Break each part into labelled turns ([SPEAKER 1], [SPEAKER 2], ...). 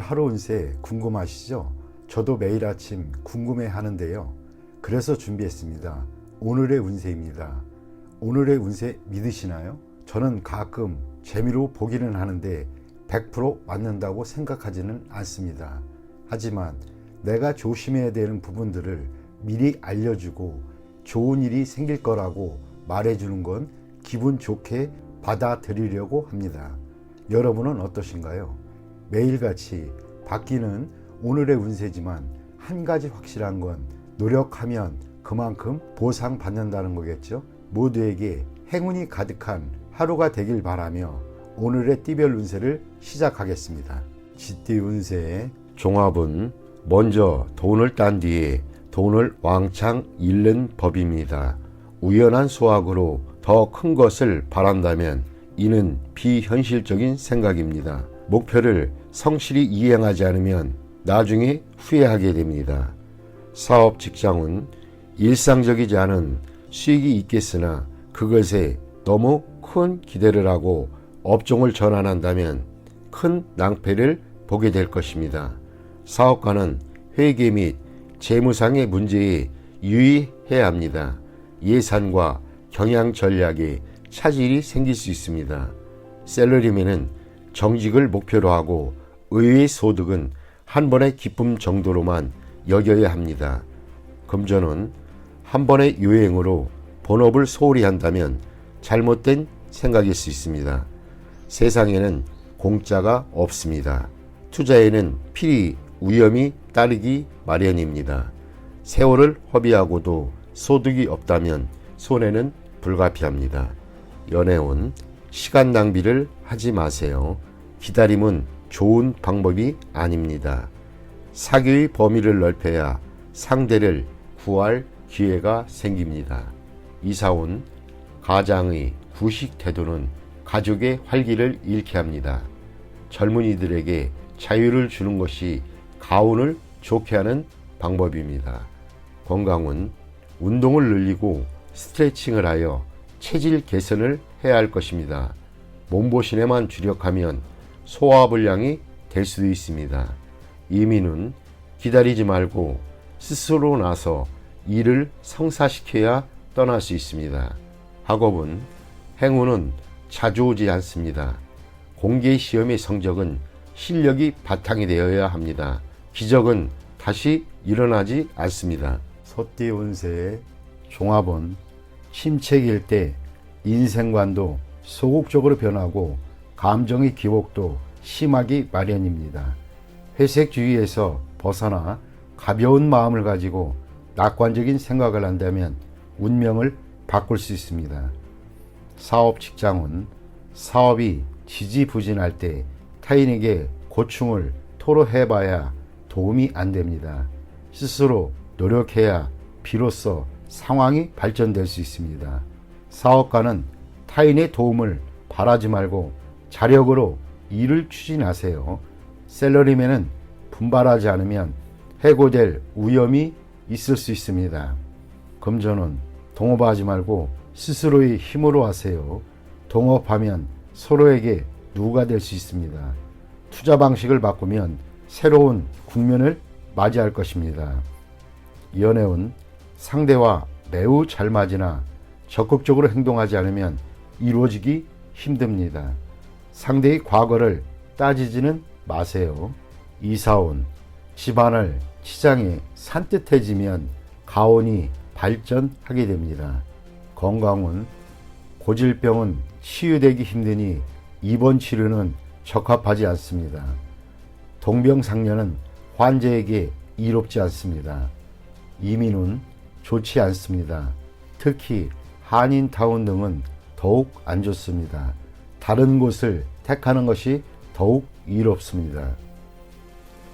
[SPEAKER 1] 하루 운세 궁금하시죠? 저도 매일 아침 궁금해 하는데요. 그래서 준비했습니다. 오늘의 운세입니다. 오늘의 운세 믿으시나요? 저는 가끔 재미로 보기는 하는데 100% 맞는다고 생각하지는 않습니다. 하지만 내가 조심해야 되는 부분들을 미리 알려주고 좋은 일이 생길 거라고 말해주는 건 기분 좋게 받아들이려고 합니다. 여러분은 어떠신가요? 매일같이 바뀌는 오늘의 운세지만 한 가지 확실한 건 노력하면 그만큼 보상받는다는 거겠죠. 모두에게 행운이 가득한 하루가 되길 바라며 오늘의 띠별 운세를 시작하겠습니다. 쥐띠 운세의 종합은 먼저 돈을 딴 뒤에 돈을 왕창 잃는 법입니다. 우연한 수확으로 더 큰 것을 바란다면 이는 비현실적인 생각입니다. 목표를 성실히 이행하지 않으면 나중에 후회하게 됩니다. 사업 직장은 일상적이지 않은 수익이 있겠으나 그것에 너무 큰 기대를 하고 업종을 전환한다면 큰 낭패를 보게 될 것입니다. 사업가는 회계 및 재무상의 문제에 유의해야 합니다. 예산과 경영 전략에 차질이 생길 수 있습니다. 셀러리맨은 정직을 목표로 하고 의외의 소득은 한 번의 기쁨 정도로만 여겨야 합니다. 금전은 한 번의 유행으로 본업을 소홀히 한다면 잘못된 생각일 수 있습니다. 세상에는 공짜가 없습니다. 투자에는 필히 위험이 따르기 마련입니다. 세월을 허비하고도 소득이 없다면 손해는 불가피합니다. 연애운 시간 낭비를 하지 마세요. 기다림은 좋은 방법이 아닙니다. 사교의 범위를 넓혀야 상대를 구할 기회가 생깁니다. 이사온 가장의 구식 태도는 가족의 활기를 잃게 합니다. 젊은이들에게 자유를 주는 것이 가운을 좋게 하는 방법입니다. 건강은 운동을 늘리고 스트레칭을 하여 체질 개선을 해야 할 것입니다. 몸보신에만 주력하면 소화불량이 될 수도 있습니다. 이민은 기다리지 말고 스스로 나서 일을 성사시켜야 떠날 수 있습니다. 학업은 행운은 자주 오지 않습니다. 공개 시험의 성적은 실력이 바탕이 되어야 합니다. 기적은 다시 일어나지 않습니다. 소띠 운세의 종합은 침체기일 때 인생관도 소극적으로 변하고 감정의 기복도 심하기 마련입니다. 회색주의에서 벗어나 가벼운 마음을 가지고 낙관적인 생각을 한다면 운명을 바꿀 수 있습니다. 사업 직장은 사업이 지지부진할 때 타인에게 고충을 토로해봐야 도움이 안 됩니다. 스스로 노력해야 비로소 상황이 발전될 수 있습니다. 사업가는 타인의 도움을 바라지 말고 자력으로 일을 추진하세요. 셀러리맨은 분발하지 않으면 해고될 위험이 있을 수 있습니다. 금전은 동업하지 말고 스스로의 힘으로 하세요. 동업하면 서로에게 누가 될 수 있습니다. 투자 방식을 바꾸면 새로운 국면을 맞이할 것입니다. 연애운 상대와 매우 잘 맞으나 적극적으로 행동하지 않으면 이루어지기 힘듭니다. 상대의 과거를 따지지는 마세요. 이사온 집안을 치장에 산뜻해지면 가온이 발전하게 됩니다. 건강은 고질병은 치유되기 힘드니 입원 치료는 적합하지 않습니다. 동병상련은 환자에게 이롭지 않습니다. 이민은 좋지 않습니다. 특히 한인타운 등은 더욱 안 좋습니다. 다른 곳을 택하는 것이 더욱 이롭습니다.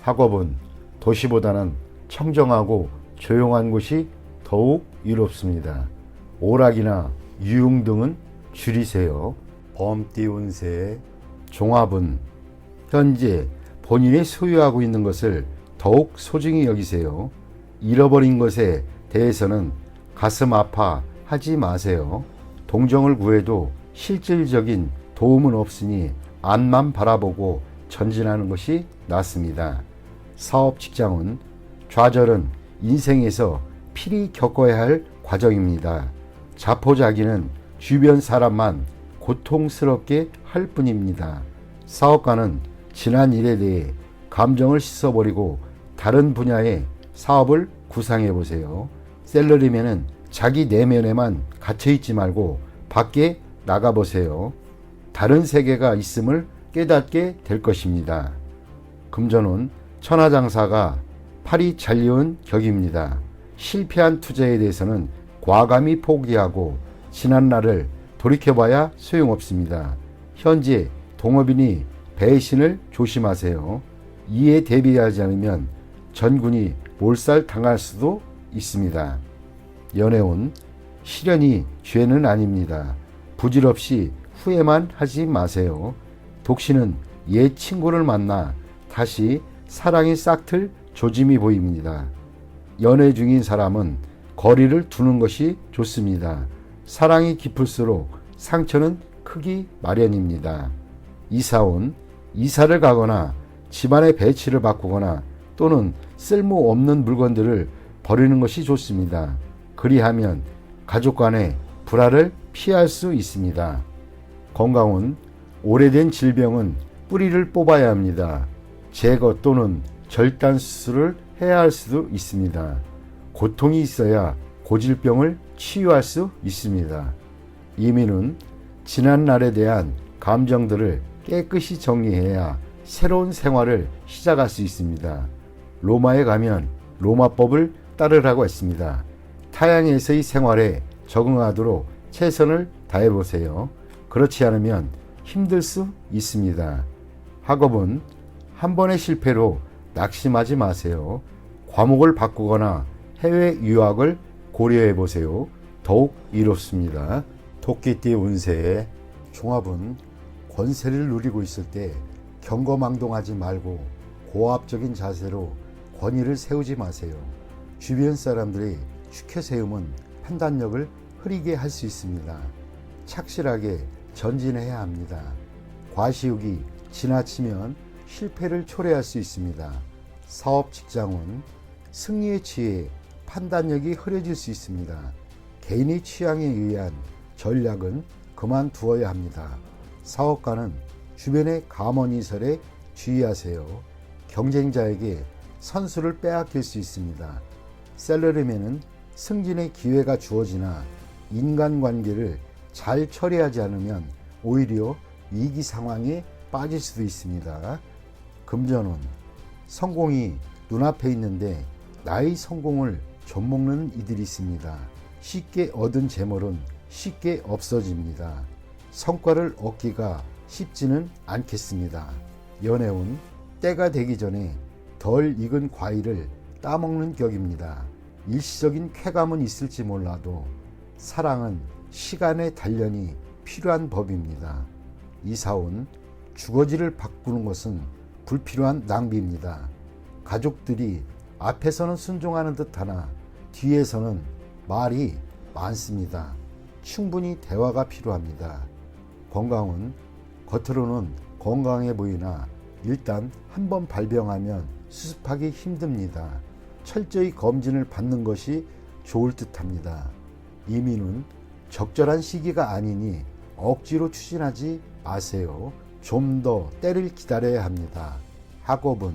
[SPEAKER 1] 학업은 도시보다는 청정하고 조용한 곳이 더욱 이롭습니다. 오락이나 유흥 등은 줄이세요. 범띠 운세의 종합은 현재 본인이 소유하고 있는 것을 더욱 소중히 여기세요. 잃어버린 것에 대해서는 가슴 아파 하지 마세요. 동정을 구해도 실질적인 도움은 없으니 앞만 바라보고 전진하는 것이 낳습니다. 사업 직장운, 좌절은 인생에서 필히 겪어야 할 과정입니다. 자포자기는 주변 사람만 고통스럽게 할 뿐입니다. 사업가는 지난 일에 대해 감정을 씻어버리고 다른 분야의 사업을 구상해 보세요. 셀러리맨은 자기 내면에만 갇혀있지 말고 밖에 나가보세요. 다른 세계가 있음을 깨닫게 될 것입니다. 금전운, 천하장사가 팔이 잘리운 격입니다. 실패한 투자에 대해서는 과감히 포기하고 지난날을 돌이켜봐야 소용없습니다. 현재 동업인이 배신을 조심하세요. 이에 대비하지 않으면 전군이 몰살당할 수도 있습니다. 연애운, 시련이 죄는 아닙니다. 부질없이 후회만 하지 마세요. 독신은 옛 친구를 만나 다시 사랑이 싹틀 조짐이 보입니다. 연애 중인 사람은 거리를 두는 것이 좋습니다. 사랑이 깊을수록 상처는 크기 마련입니다. 이사운, 이사를 가거나 집안의 배치를 바꾸거나 또는 쓸모없는 물건들을 버리는 것이 좋습니다. 그리하면 가족 간의 불화를 피할 수 있습니다. 건강운, 오래된 질병은 뿌리를 뽑아야 합니다. 제거 또는 절단 수술을 해야 할 수도 있습니다. 고통이 있어야 고질병을 치유할 수 있습니다. 이민은 지난 날에 대한 감정들을 깨끗이 정리해야 새로운 생활을 시작할 수 있습니다. 로마에 가면 로마법을 따르라고 했습니다. 타양에서의 생활에 적응하도록 최선을 다해보세요. 그렇지 않으면 힘들 수 있습니다. 학업은 한 번의 실패로 낙심하지 마세요. 과목을 바꾸거나 해외 유학을 고려해 보세요. 더욱 이롭습니다. 토끼띠 운세의 종합은 권세를 누리고 있을 때 경거망동하지 말고 고압적인 자세로 권위를 세우지 마세요. 주변 사람들이 추켜세움은 판단력을 흐리게 할 수 있습니다. 착실하게 전진해야 합니다. 과시욕이 지나치면 실패를 초래할 수 있습니다. 사업 직장은 승리에 취해 판단력이 흐려질 수 있습니다. 개인의 취향에 의한 전략은 그만두어야 합니다. 사업가는 주변의 감언이설에 주의하세요. 경쟁자에게 선수를 빼앗길 수 있습니다. 셀러리맨은 승진의 기회가 주어지나 인간관계를 잘 처리하지 않으면 오히려 위기 상황에 빠질 수도 있습니다. 금전운, 성공이 눈앞에 있는데 나의 성공을 좀먹는 이들이 있습니다. 쉽게 얻은 재물은 쉽게 없어집니다. 성과를 얻기가 쉽지는 않겠습니다. 연애운, 때가 되기 전에 덜 익은 과일을 따먹는 격입니다. 일시적인 쾌감은 있을지 몰라도 사랑은 시간의 단련이 필요한 법입니다. 이사운, 주거지를 바꾸는 것은 불필요한 낭비입니다. 가족들이 앞에서는 순종하는 듯하나 뒤에서는 말이 많습니다. 충분히 대화가 필요합니다. 건강은 겉으로는 건강해 보이나 일단 한번 발병하면 수습하기 힘듭니다. 철저히 검진을 받는 것이 좋을 듯합니다. 이민은 적절한 시기가 아니니 억지로 추진하지 마세요. 좀 더 때를 기다려야 합니다. 학업은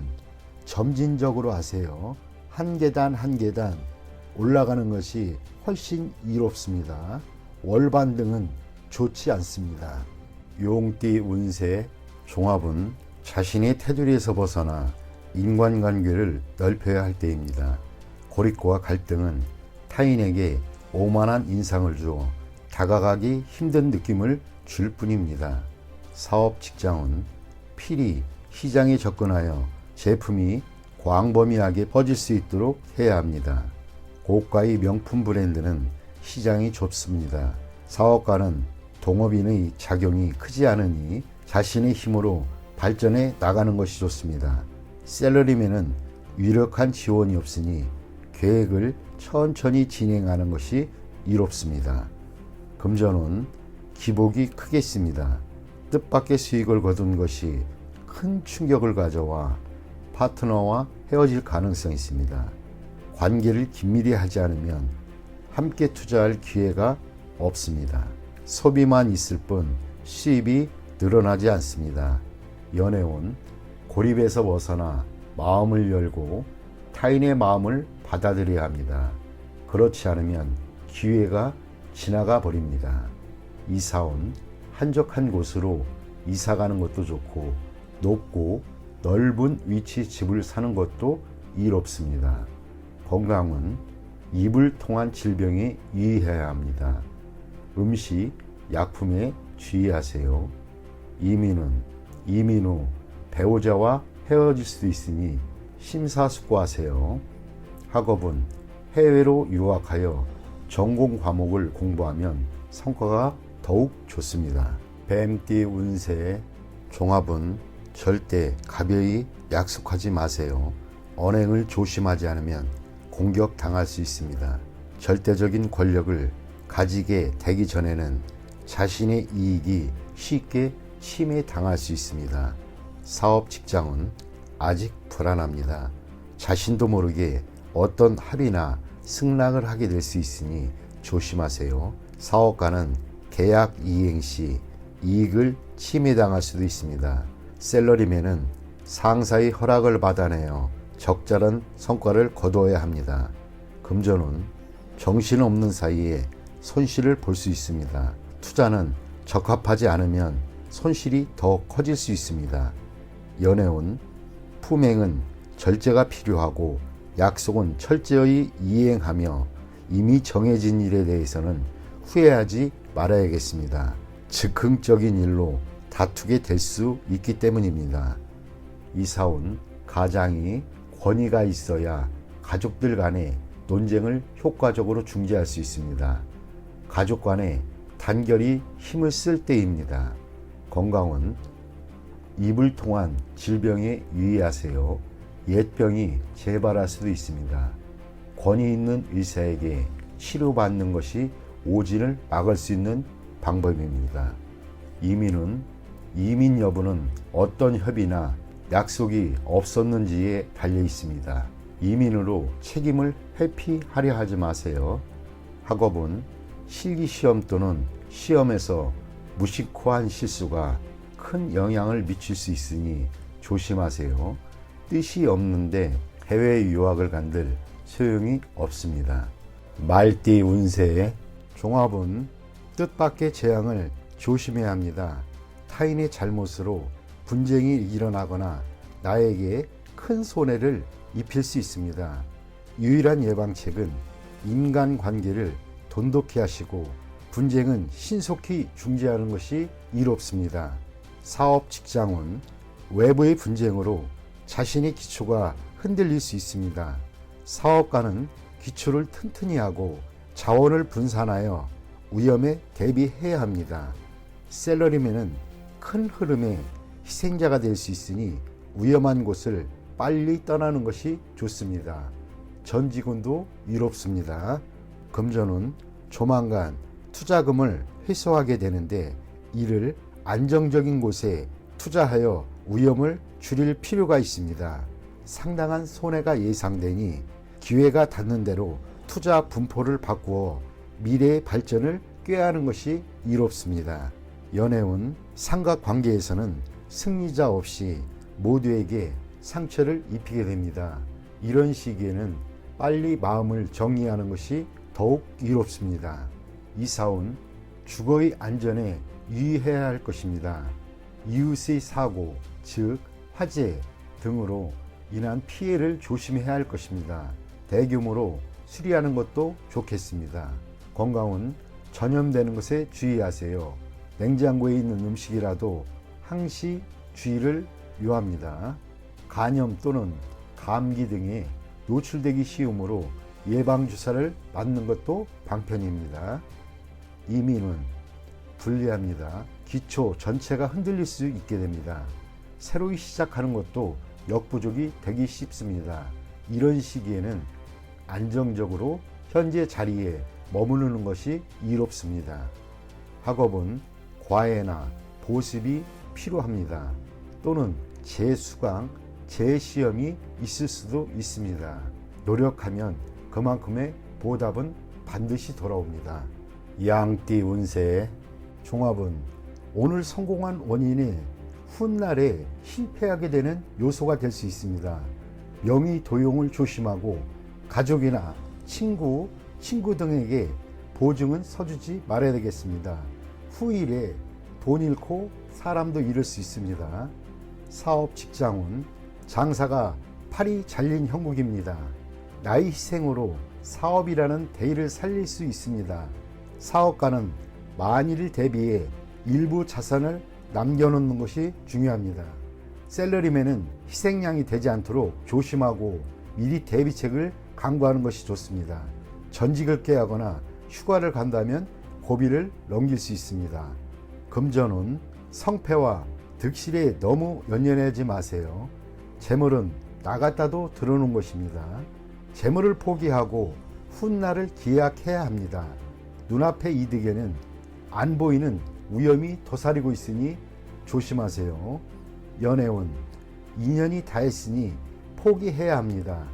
[SPEAKER 1] 점진적으로 하세요. 한 계단 한 계단 올라가는 것이 훨씬 이롭습니다. 월반등은 좋지 않습니다. 용띠 운세 종합은 자신의 테두리에서 벗어나 인간관계를 넓혀야 할 때입니다. 고립과 갈등은 타인에게 오만한 인상을 주어 다가가기 힘든 느낌을 줄 뿐입니다. 사업 직장은 필히 시장에 접근하여 제품이 광범위하게 퍼질 수 있도록 해야 합니다. 고가의 명품 브랜드는 시장이 좁습니다. 사업가는 동업인의 작용이 크지 않으니 자신의 힘으로 발전해 나가는 것이 좋습니다. 셀러리맨은 유력한 지원이 없으니 계획을 천천히 진행하는 것이 이롭습니다. 금전은 기복이 크겠습니다. 뜻밖의 수익을 거둔 것이 큰 충격을 가져와 파트너와 헤어질 가능성이 있습니다. 관계를 긴밀히 하지 않으면 함께 투자할 기회가 없습니다. 소비만 있을 뿐 수입이 늘어나지 않습니다. 연애운 고립에서 벗어나 마음을 열고 타인의 마음을 받아들여야 합니다. 그렇지 않으면 기회가 지나가 버립니다. 이사온 한적한 곳으로 이사 가는 것도 좋고 높고 넓은 위치 집을 사는 것도 일 없습니다. 건강은 입을 통한 질병에 유의해야 합니다. 음식, 약품에 주의하세요. 이민 후 배우자와 헤어질 수도 있으니 심사숙고하세요. 학업은 해외로 유학하여 전공 과목을 공부하면 성과가 더욱 좋습니다. 뱀띠 운세 종합은 절대 가벼이 약속하지 마세요. 언행을 조심하지 않으면 공격당할 수 있습니다. 절대적인 권력을 가지게 되기 전에는 자신의 이익이 쉽게 침해당할 수 있습니다. 사업 직장은 아직 불안합니다. 자신도 모르게 어떤 합의나 승낙을 하게 될 수 있으니 조심하세요. 사업가는 계약 이행 시 이익을 침해당할 수도 있습니다. 셀러리맨은 상사의 허락을 받아내어 적절한 성과를 거두어야 합니다. 금전은 정신없는 사이에 손실을 볼 수 있습니다. 투자는 적합하지 않으면 손실이 더 커질 수 있습니다. 연애운 품행은 절제가 필요하고 약속은 철저히 이행하며 이미 정해진 일에 대해서는 후회하지 말아야겠습니다. 즉흥적인 일로 다투게 될 수 있기 때문입니다. 이사온 가장이 권위가 있어야 가족들 간의 논쟁을 효과적으로 중재할 수 있습니다. 가족 간의 단결이 힘을 쓸 때입니다. 건강은 입을 통한 질병에 유의하세요. 옛병이 재발할 수도 있습니다. 권위 있는 의사에게 치료받는 것이 오진을 막을 수 있는 방법입니다. 이민 여부는 어떤 협의나 약속이 없었는지에 달려 있습니다. 이민으로 책임을 회피하려 하지 마세요. 학업은 실기시험 또는 시험에서 무심코 한 실수가 큰 영향을 미칠 수 있으니 조심하세요. 뜻이 없는데 해외 유학을 간들 소용이 없습니다. 말띠 운세의 종합은 뜻밖의 재앙을 조심해야 합니다. 타인의 잘못으로 분쟁이 일어나거나 나에게 큰 손해를 입힐 수 있습니다. 유일한 예방책은 인간관계를 돈독히 하시고 분쟁은 신속히 중재하는 것이 이롭습니다. 사업 직장은 외부의 분쟁으로 자신의 기초가 흔들릴 수 있습니다. 사업가는 기초를 튼튼히 하고 자원을 분산하여 위험에 대비해야 합니다. 셀러리맨은 큰 흐름의 희생자가 될 수 있으니 위험한 곳을 빨리 떠나는 것이 좋습니다. 전 직원도 이롭습니다. 금전은 조만간 투자금을 회수하게 되는데 이를 안정적인 곳에 투자하여 위험을 줄일 필요가 있습니다. 상당한 손해가 예상되니 기회가 닿는 대로 투자 분포를 바꾸어 미래의 발전을 꾀하는 것이 이롭습니다. 연애운 삼각관계에서는 승리자 없이 모두에게 상처를 입히게 됩니다. 이런 시기에는 빨리 마음을 정리하는 것이 더욱 이롭습니다. 이사온 주거의 안전에 유의해야 할 것입니다. 이웃의 사고, 즉 화재 등으로 인한 피해를 조심해야 할 것입니다. 대규모로 수리하는 것도 좋겠습니다. 건강은 전염되는 것에 주의하세요. 냉장고에 있는 음식이라도 항시 주의를 요합니다. 간염 또는 감기 등에 노출되기 쉬우므로 예방주사를 맞는 것도 방편입니다. 이민은 불리합니다. 기초 전체가 흔들릴 수 있게 됩니다. 새로 시작하는 것도 역부족이 되기 쉽습니다. 이런 시기에는 안정적으로 현재 자리에 머무르는 것이 이롭습니다. 학업은 과외나 보습이 필요합니다. 또는 재수강, 재시험이 있을 수도 있습니다. 노력하면 그만큼의 보답은 반드시 돌아옵니다. 양띠 운세 종합은 오늘 성공한 원인이 훗날에 실패하게 되는 요소가 될 수 있습니다. 명의 도용을 조심하고 가족이나 친구 등에게 보증은 서주지 말아야 되겠습니다. 후일에 돈 잃고 사람도 잃을 수 있습니다. 사업 직장운 장사가 팔이 잘린 형국입니다. 나의 희생으로 사업이라는 대의를 살릴 수 있습니다. 사업가는 만일을 대비해 일부 자산을 남겨놓는 것이 중요합니다. 셀러리맨은 희생양이 되지 않도록 조심하고 미리 대비책을 강구하는 것이 좋습니다. 전직을 깨하거나 휴가를 간다면 고비를 넘길 수 있습니다. 금전운 성패와 득실에 너무 연연하지 마세요. 재물은 나갔다도 들어오는 것입니다. 재물을 포기하고 훗날을 기약해야 합니다. 눈앞의 이득에는 안 보이는 위험이 도사리고 있으니 조심하세요. 연애운 인연이 다했으니 포기해야 합니다.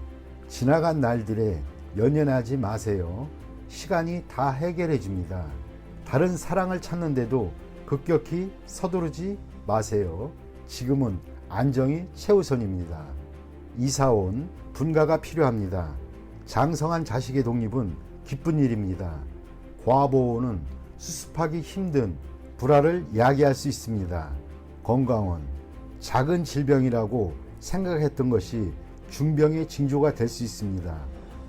[SPEAKER 1] 지나간 날들에 연연하지 마세요. 시간이 다 해결해 줍니다. 다른 사랑을 찾는데도 급격히 서두르지 마세요. 지금은 안정이 최우선입니다. 이사온 분가가 필요합니다. 장성한 자식의 독립은 기쁜 일입니다. 과보호는 수습하기 힘든 불화를 야기할 수 있습니다. 건강은 작은 질병이라고 생각했던 것이 중병의 징조가 될 수 있습니다.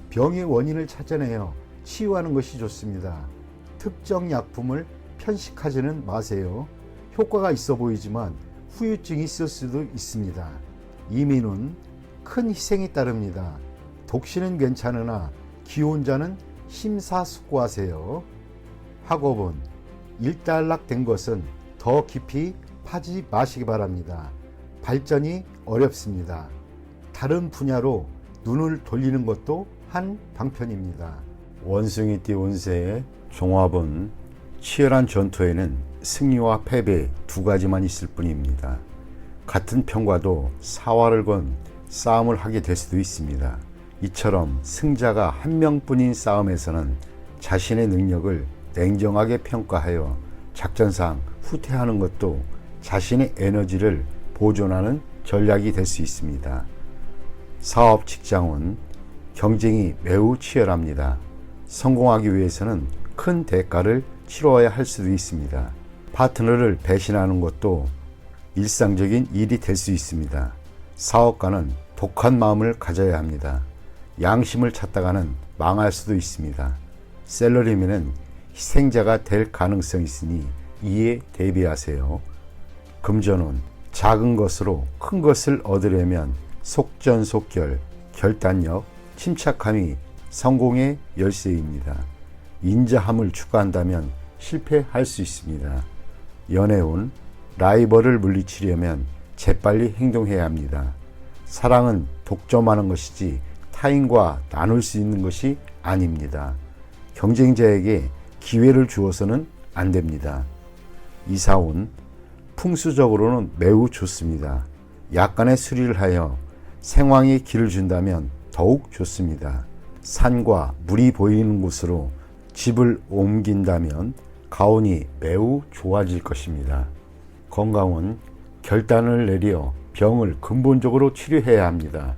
[SPEAKER 1] 병의 원인을 찾아내어 치유하는 것이 좋습니다. 특정 약품을 편식하지는 마세요. 효과가 있어 보이지만 후유증이 있을 수도 있습니다. 이민은 큰 희생이 따릅니다. 독신은 괜찮으나 기혼자는 심사숙고하세요. 학업은 일단락된 것은 더 깊이 파지 마시기 바랍니다. 발전이 어렵습니다. 다른 분야로 눈을 돌리는 것도 한 방편입니다. 원숭이띠 운세의 종합은 치열한 전투에는 승리와 패배 두 가지만 있을 뿐입니다. 같은 편과도 사활을 건 싸움을 하게 될 수도 있습니다. 이처럼 승자가 한 명뿐인 싸움에서는 자신의 능력을 냉정하게 평가하여 작전상 후퇴하는 것도 자신의 에너지를 보존하는 전략이 될 수 있습니다. 사업 직장은 경쟁이 매우 치열합니다. 성공하기 위해서는 큰 대가를 치러야 할 수도 있습니다. 파트너를 배신하는 것도 일상적인 일이 될 수 있습니다. 사업가는 독한 마음을 가져야 합니다. 양심을 찾다가는 망할 수도 있습니다. 셀러리맨은 희생자가 될 가능성이 있으니 이에 대비하세요. 금전운 작은 것으로 큰 것을 얻으려면 속전속결, 결단력, 침착함이 성공의 열쇠입니다. 인자함을 추구한다면 실패할 수 있습니다. 연애운 라이벌을 물리치려면 재빨리 행동해야 합니다. 사랑은 독점하는 것이지 타인과 나눌 수 있는 것이 아닙니다. 경쟁자에게 기회를 주어서는 안 됩니다. 이사운 풍수적으로는 매우 좋습니다. 약간의 수리를 하여 생황에 길을 준다면 더욱 좋습니다. 산과 물이 보이는 곳으로 집을 옮긴다면 가온이 매우 좋아질 것입니다. 건강은 결단을 내려 병을 근본적으로 치료해야 합니다.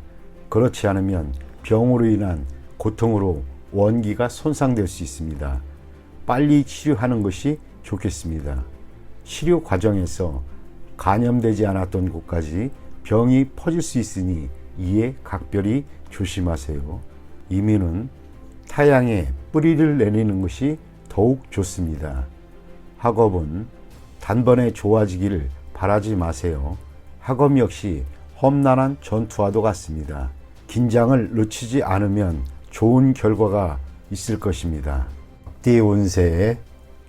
[SPEAKER 1] 그렇지 않으면 병으로 인한 고통으로 원기가 손상될 수 있습니다. 빨리 치료하는 것이 좋겠습니다. 치료 과정에서 감염되지 않았던 곳까지 병이 퍼질 수 있으니 이에 각별히 조심하세요. 이민은 타양에 뿌리를 내리는 것이 더욱 좋습니다. 학업은 단번에 좋아지기를 바라지 마세요. 학업 역시 험난한 전투와도 같습니다. 긴장을 늦추지 않으면 좋은 결과가 있을 것입니다. 띠 운세의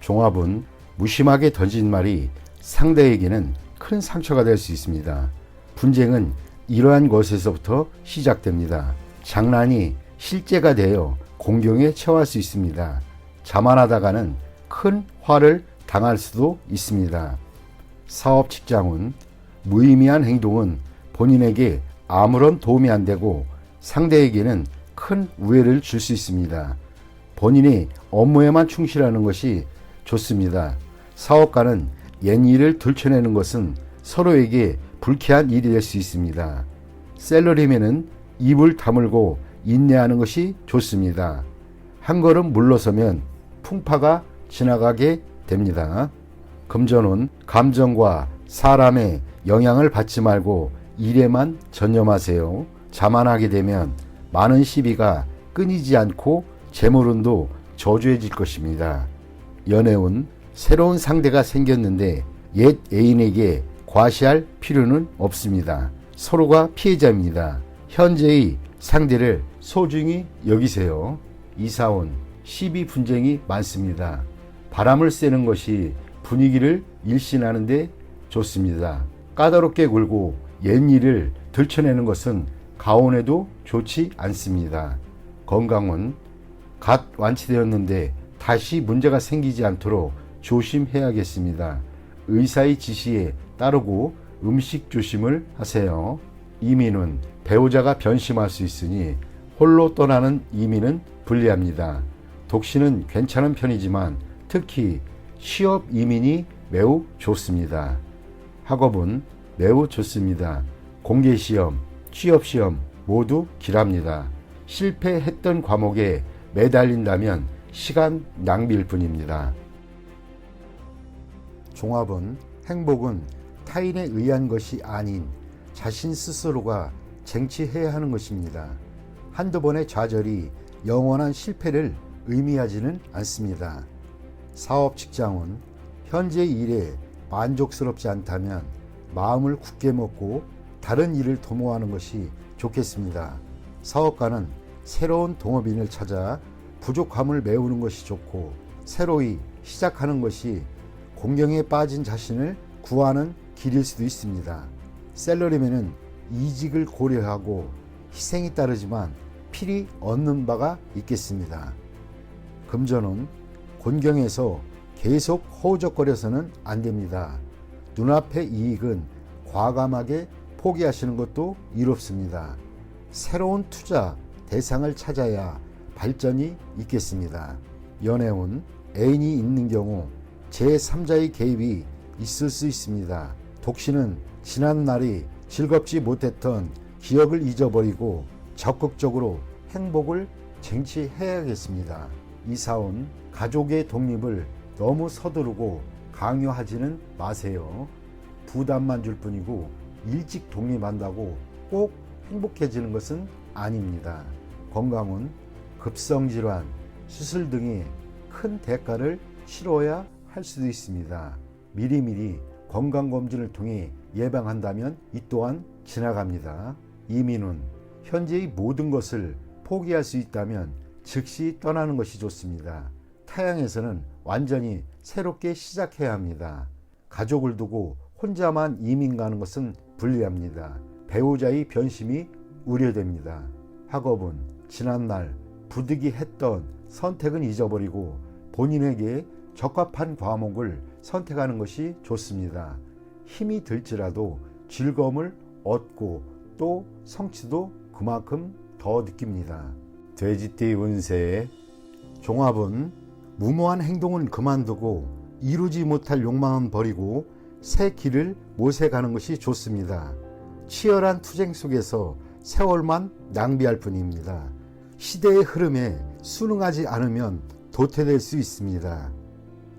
[SPEAKER 1] 종합은 무심하게 던진 말이 상대에게는 큰 상처가 될 수 있습니다. 분쟁은 이러한 것에서부터 시작됩니다. 장난이 실제가 되어 공경에 처할 수 있습니다. 자만하다가는 큰 화를 당할 수도 있습니다. 사업 직장은 무의미한 행동은 본인에게 아무런 도움이 안 되고 상대에게는 큰 우애를 줄 수 있습니다. 본인이 업무에만 충실하는 것이 좋습니다. 사업가는 옛 일을 들춰내는 것은 서로에게 불쾌한 일이 될 수 있습니다. 셀러리맨은 입을 다물고 인내하는 것이 좋습니다. 한 걸음 물러서면 풍파가 지나가게 됩니다. 금전운, 감정과 사람의 영향을 받지 말고 일에만 전념하세요. 자만하게 되면 많은 시비가 끊이지 않고 재물운도 저조해질 것입니다. 연애운, 새로운 상대가 생겼는데 옛 애인에게 과시할 필요는 없습니다. 서로가 피해자입니다. 현재의 상대를 소중히 여기세요. 이사운, 시비 분쟁이 많습니다. 바람을 쐬는 것이 분위기를 일신하는 데 좋습니다. 까다롭게 굴고 옛 일을 들춰내는 것은 가온에도 좋지 않습니다. 건강은 갓 완치되었는데 다시 문제가 생기지 않도록 조심해야겠습니다. 의사의 지시에 따르고 음식 조심을 하세요. 이민은 배우자가 변심할 수 있으니 홀로 떠나는 이민은 불리합니다. 독신은 괜찮은 편이지만 특히 취업 이민이 매우 좋습니다. 학업은 매우 좋습니다. 공개시험, 취업시험 모두 길합니다. 실패했던 과목에 매달린다면 시간 낭비일 뿐입니다. 종합은 행복은 타인에 의한 것이 아닌 자신 스스로가 쟁취해야 하는 것입니다. 한두 번의 좌절이 영원한 실패를 의미하지는 않습니다. 사업 직장은 현재 일에 만족스럽지 않다면 마음을 굳게 먹고 다른 일을 도모하는 것이 좋겠습니다. 사업가는 새로운 동업인을 찾아 부족함을 메우는 것이 좋고 새로이 시작하는 것이 공경에 빠진 자신을 구하는 길일 수도 있습니다. 셀러리맨은 이직을 고려하고 희생이 따르지만 필히 얻는 바가 있겠습니다. 금전은 곤경에서 계속 허우적거려서는 안 됩니다. 눈앞의 이익은 과감하게 포기하시는 것도 이롭습니다. 새로운 투자 대상을 찾아야 발전이 있겠습니다. 연애운, 애인이 있는 경우 제3자의 개입이 있을 수 있습니다. 독신은 지난 날이 즐겁지 못했던 기억을 잊어버리고 적극적으로 행복을 쟁취해야겠습니다. 이사운, 가족의 독립을 너무 서두르고 강요하지는 마세요. 부담만 줄 뿐이고 일찍 독립한다고 꼭 행복해지는 것은 아닙니다. 건강은 급성질환, 수술 등의 큰 대가를 치러야 할 수도 있습니다. 미리미리 건강검진을 통해 예방한다면 이 또한 지나갑니다. 이민은 현재의 모든 것을 포기할 수 있다면 즉시 떠나는 것이 좋습니다. 타양에서는 완전히 새롭게 시작해야 합니다. 가족을 두고 혼자만 이민 가는 것은 불리합니다. 배우자의 변심이 우려됩니다. 학업은 지난날 부득이했던 선택은 잊어버리고 본인에게 적합한 과목을 선택하는 것이 좋습니다. 힘이 들지라도 즐거움을 얻고 또 성취도 그만큼 더 느낍니다. 돼지띠 운세 종합은 무모한 행동은 그만두고 이루지 못할 욕망은 버리고 새 길을 모색하는 것이 좋습니다. 치열한 투쟁 속에서 세월만 낭비할 뿐입니다. 시대의 흐름에 순응하지 않으면 도태될 수 있습니다.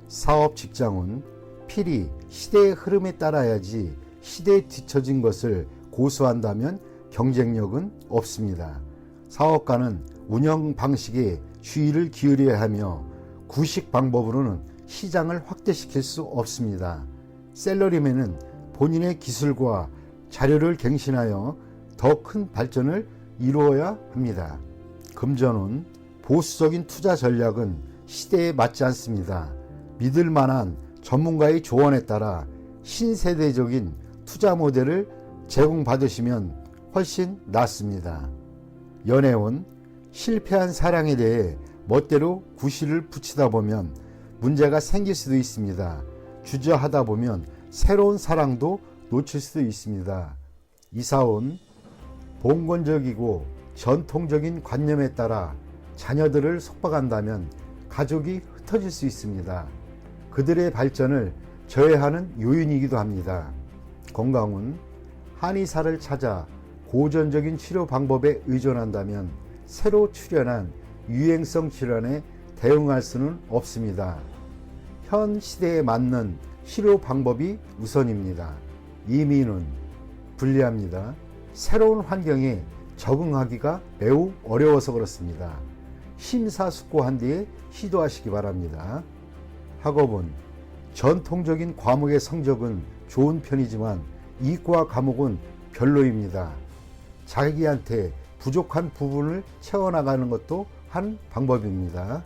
[SPEAKER 1] 사업 직장은 필히 시대의 흐름에 따라야지 시대에 뒤처진 것을 고수한다면 경쟁력은 없습니다. 사업가는 운영 방식에 주의를 기울여야 하며 구식 방법으로는 시장을 확대시킬 수 없습니다. 셀러리맨은 본인의 기술과 자료를 갱신하여 더 큰 발전을 이루어야 합니다. 금전은 보수적인 투자 전략은 시대에 맞지 않습니다. 믿을 만한 전문가의 조언에 따라 신세대적인 투자 모델을 제공받으시면 훨씬 낫습니다. 연애운, 실패한 사랑에 대해 멋대로 구실을 붙이다 보면 문제가 생길 수도 있습니다. 주저하다 보면 새로운 사랑도 놓칠 수도 있습니다. 이사운, 봉건적이고 전통적인 관념에 따라 자녀들을 속박한다면 가족이 흩어질 수 있습니다. 그들의 발전을 저해하는 요인이기도 합니다. 건강운 한의사를 찾아 고전적인 치료 방법에 의존한다면 새로 출현한 유행성 질환에 대응할 수는 없습니다. 현 시대에 맞는 치료 방법이 우선입니다. 이민운 불리합니다. 새로운 환경에 적응하기가 매우 어려워서 그렇습니다. 심사숙고한 뒤에 시도하시기 바랍니다. 학업은 전통적인 과목의 성적은 좋은 편이지만 이과 과목은 별로입니다. 자기한테 부족한 부분을 채워나가는 것도 한 방법입니다.